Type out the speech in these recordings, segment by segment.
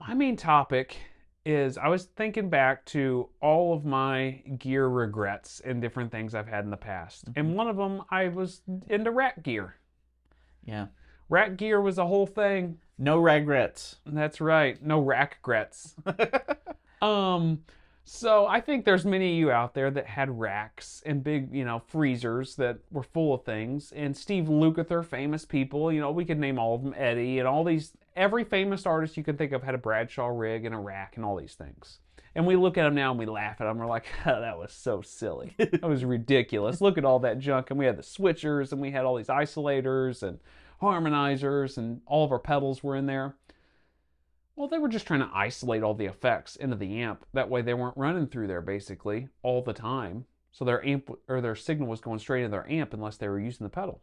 My main topic is I was thinking back to all of my gear regrets and different things I've had in the past. Mhm. And one of them, I was into rack gear. Yeah. Rack gear was a whole thing. No regrets. That's right. No rack regrets. Um, so I think there's many of you out there that had racks and big, freezers that were full of things. And Steve Lukather, famous people, we could name all of them, Eddie, and all these, every famous artist you can think of had a Bradshaw rig and a rack and all these things. And we look at them now and we laugh at them. We're like, oh, that was so silly. That was ridiculous. Look at all that junk. And we had the switchers and we had all these isolators and harmonizers and all of our pedals were in there. Well, they were just trying to isolate all the effects into the amp. That way they weren't running through there basically all the time. So their amp or their signal was going straight into their amp unless they were using the pedal.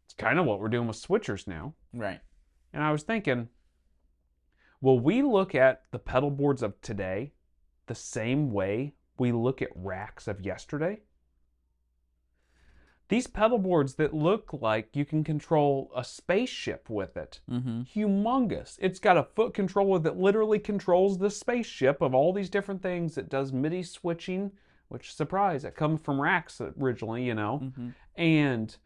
It's kind of what we're doing with switchers now. Right. And I was thinking, will we look at the pedal boards of today the same way we look at racks of yesterday? These pedal boards that look like you can control a spaceship with it. Mm-hmm. Humongous. It's got a foot controller that literally controls the spaceship of all these different things. It does MIDI switching, which, surprise, it comes from racks originally, Mm-hmm. and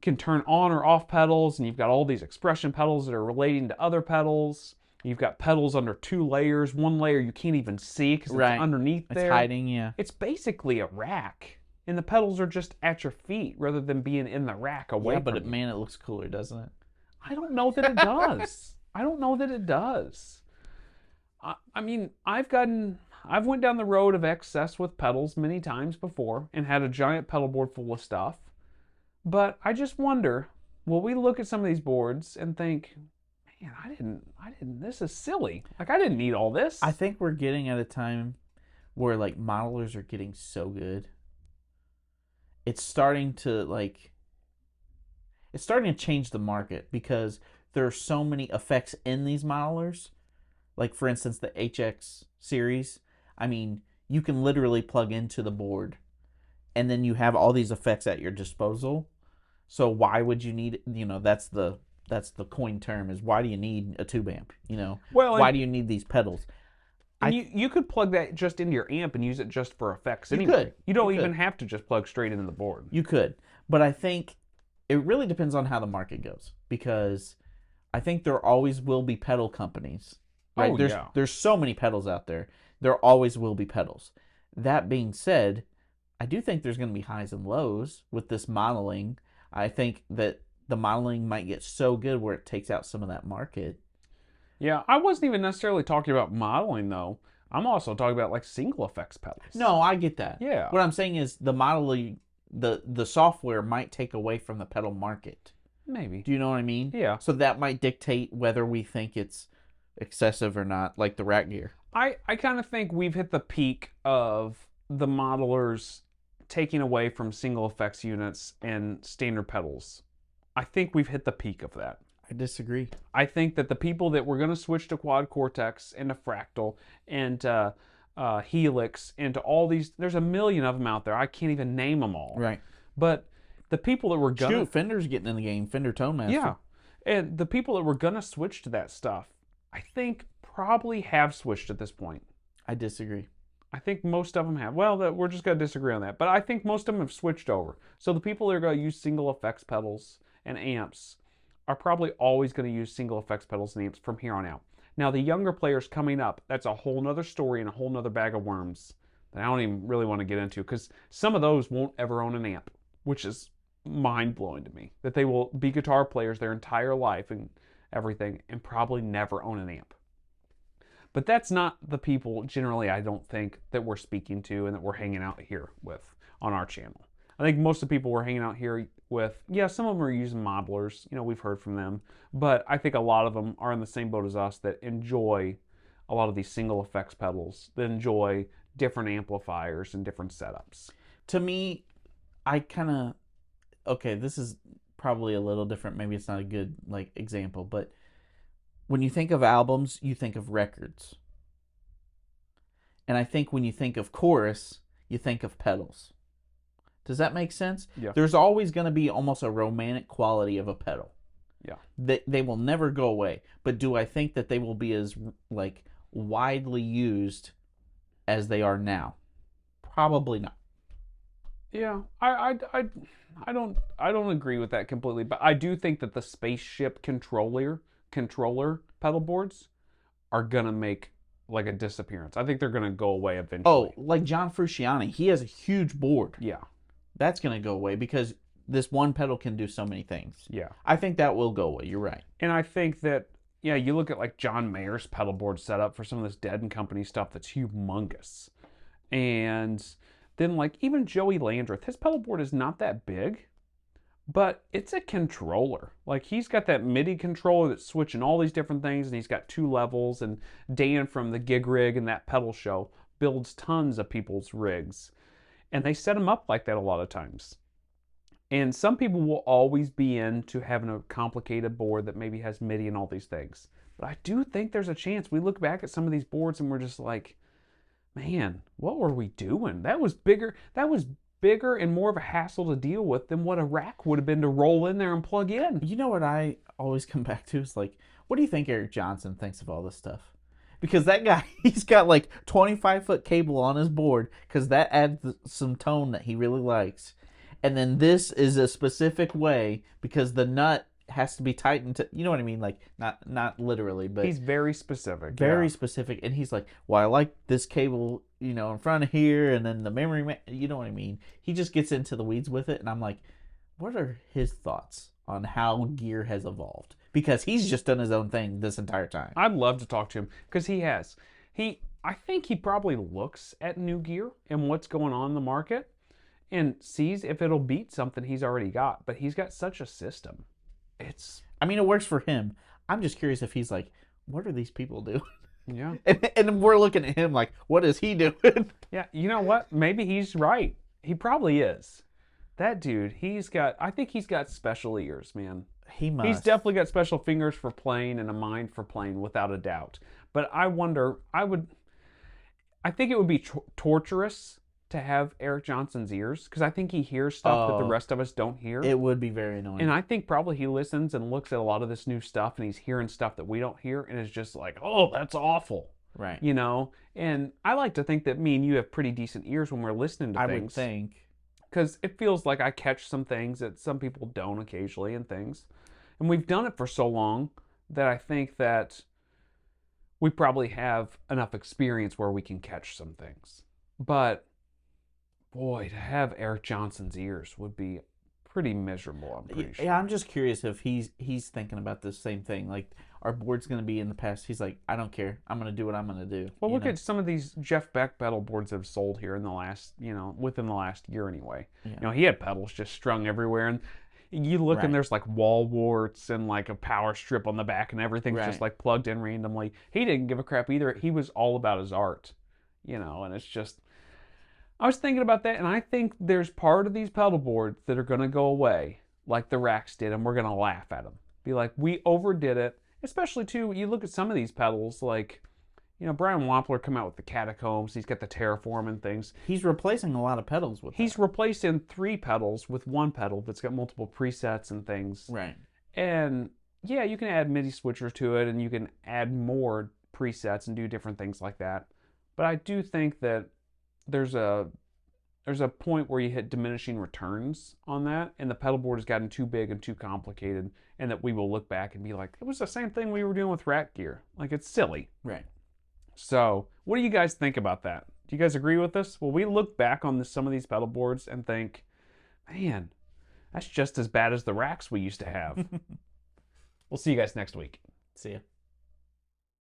can turn on or off pedals. And you've got all these expression pedals that are relating to other pedals. You've got pedals under two layers. One layer you can't even see because Right. it's underneath there. It's hiding, yeah. It's basically a rack. And the pedals are just at your feet rather than being in the rack away Yeah, but from you. man, it looks cooler, doesn't it? I don't know that it does. I don't know that it does. I mean, I've went down the road of excess with pedals many times before and had a giant pedal board full of stuff. But I just wonder, will we look at some of these boards and think, man, I didn't, this is silly. Like, I didn't need all this. I think we're getting at a time where like modelers are getting so good. It's starting to change the market because there are so many effects in these modelers. Like for instance, the HX series. I mean, you can literally plug into the board and then you have all these effects at your disposal. So why would you need, that's the coin term is why do you need a tube amp? Why do you need these pedals? And you could plug that just into your amp and use it just for effects anyway. Could. You don't You even could. have to just plug straight into the board. You could. But I think it really depends on how the market goes because I think there always will be pedal companies. Right? Oh, There's so many pedals out there. There always will be pedals. That being said, I do think there's going to be highs and lows with this modeling. I think that the modeling might get so good where it takes out some of that market. Yeah, I wasn't even necessarily talking about modeling though. I'm also talking about like single effects pedals. No, I get that. Yeah. What I'm saying is the modeling, the software might take away from the pedal market. Maybe. Do you know what I mean? Yeah. So that might dictate whether we think it's excessive or not, like the rack gear. I kind of think we've hit the peak of the modelers taking away from single effects units and standard pedals. I think we've hit the peak of that. I disagree. I think that the people that were going to switch to quad cortex and to fractal and helix and to all these, there's a million of them out there. I can't even name them all. Right. But the people that were going to... Shoot, Fender's getting in the game. Fender Tone Master. Yeah. And the people that were going to switch to that stuff, I think probably have switched at this point. I disagree. I think most of them have. Well, we're just going to disagree on that. But I think most of them have switched over. So the people that are going to use single effects pedals and amps are probably always going to use single effects pedals and amps from here on out. Now, the younger players coming up, that's a whole nother story and a whole nother bag of worms that I don't even really want to get into because some of those won't ever own an amp, which is mind-blowing to me, that they will be guitar players their entire life and everything and probably never own an amp. But that's not the people, generally, I don't think, that we're speaking to and that we're hanging out here with on our channel. I think most of the people we're hanging out here with, yeah, some of them are using modelers. We've heard from them. But I think a lot of them are in the same boat as us that enjoy a lot of these single effects pedals, that enjoy different amplifiers and different setups. To me, I kind of... Okay, this is probably a little different. Maybe it's not a good example, but when you think of albums, you think of records. And I think when you think of chorus, you think of pedals. Does that make sense? Yeah. There's always going to be almost a romantic quality of a pedal. Yeah. They will never go away. But do I think that they will be as like widely used as they are now? Probably not. Yeah, I don't agree with that completely, but I do think that the spaceship controller pedal boards are gonna make like a disappearance. I think they're gonna go away eventually. Oh, like John Frusciante, he has a huge board. Yeah, That's going to go away because this one pedal can do so many things. yeah, I think that will go away. You're right. and I think that yeah, you look at like John Mayer's pedal board setup for some of this Dead and Company stuff that's humongous, and then like even Joey Landreth, his pedal board is not that big, but it's a controller. Like he's got that MIDI controller that's switching all these different things, and he's got 2 levels. And Dan from the Gig Rig and that pedal show builds tons of people's rigs, and they set them up like that a lot of times. And some people will always be into having a complicated board that maybe has MIDI and all these things. But I do think there's a chance we look back at some of these boards and we're just like, man, what were we doing? That was bigger. That was bigger and more of a hassle to deal with than what a rack would have been to roll in there and plug in. You know what I always come back to is like, what do you think Eric Johnson thinks of all this stuff? Because that guy, he's got like 25-foot cable on his board because that adds some tone that he really likes. And then this is a specific way because the nut has to be tightened to, you know what I mean? Like, not literally, but He's very specific. very yeah. specific. And he's like, well, I like this cable, you know, in front of here, and then the you know what I mean? He just gets into the weeds with it, and I'm like, what are his thoughts on how gear has evolved? Because he's just done his own thing this entire time. I'd love to talk to him because he has. I think he probably looks at new gear and what's going on in the market and sees if it'll beat something he's already got. But he's got such a system. I mean, it works for him. I'm just curious if he's like, what are these people doing? Yeah. And we're looking at him like, what is he doing? Yeah, you know what? Maybe he's right. He probably is. That dude, I think he's got special ears, man. He must. He's definitely got special fingers for playing and a mind for playing, without a doubt. But I think it would be torturous to have Eric Johnson's ears because I think he hears stuff that the rest of us don't hear. It would be very annoying. And I think probably he listens and looks at a lot of this new stuff and he's hearing stuff that we don't hear and is just like, oh, that's awful. Right. You know? And I like to think that me and you have pretty decent ears when we're listening to I things. would think. Because it feels like I catch some things that some people don't occasionally and things. And we've done it for so long that I think that we probably have enough experience where we can catch some things. But boy, to have Eric Johnson's ears would be pretty miserable, I'm pretty sure. Yeah, I'm just curious if he's thinking about the same thing. Like, our board's going to be in the past. He's like, I don't care. I'm going to do what I'm going to do. Well, look at some of these Jeff Beck pedal boards that have sold here in the last, within the last year anyway. Yeah. He had pedals just strung everywhere, and you look and there's like wall warts and like a power strip on the back, and everything's just like plugged in randomly. He didn't give a crap either. He was all about his art, and it's just. I was thinking about that, and I think there's part of these pedal boards that are going to go away, like the racks did, and we're going to laugh at them. Be like, we overdid it. Especially, too, you look at some of these pedals, like, Brian Wampler come out with the Catacombs. He's got the Terraform and things. He's replacing a lot of pedals with He's replacing 3 pedals with 1 pedal that's got multiple presets and things. Right. And, yeah, you can add MIDI switchers to it, and you can add more presets and do different things like that. But I do think that there's a point where you hit diminishing returns on that, and the pedal board has gotten too big and too complicated, and that we will look back and be like, it was the same thing we were doing with rack gear. Like, it's silly. Right. So, what do you guys think about that? Do you guys agree with this? Well, we look back on some of these pedal boards and think, man, that's just as bad as the racks we used to have. We'll see you guys next week. See ya.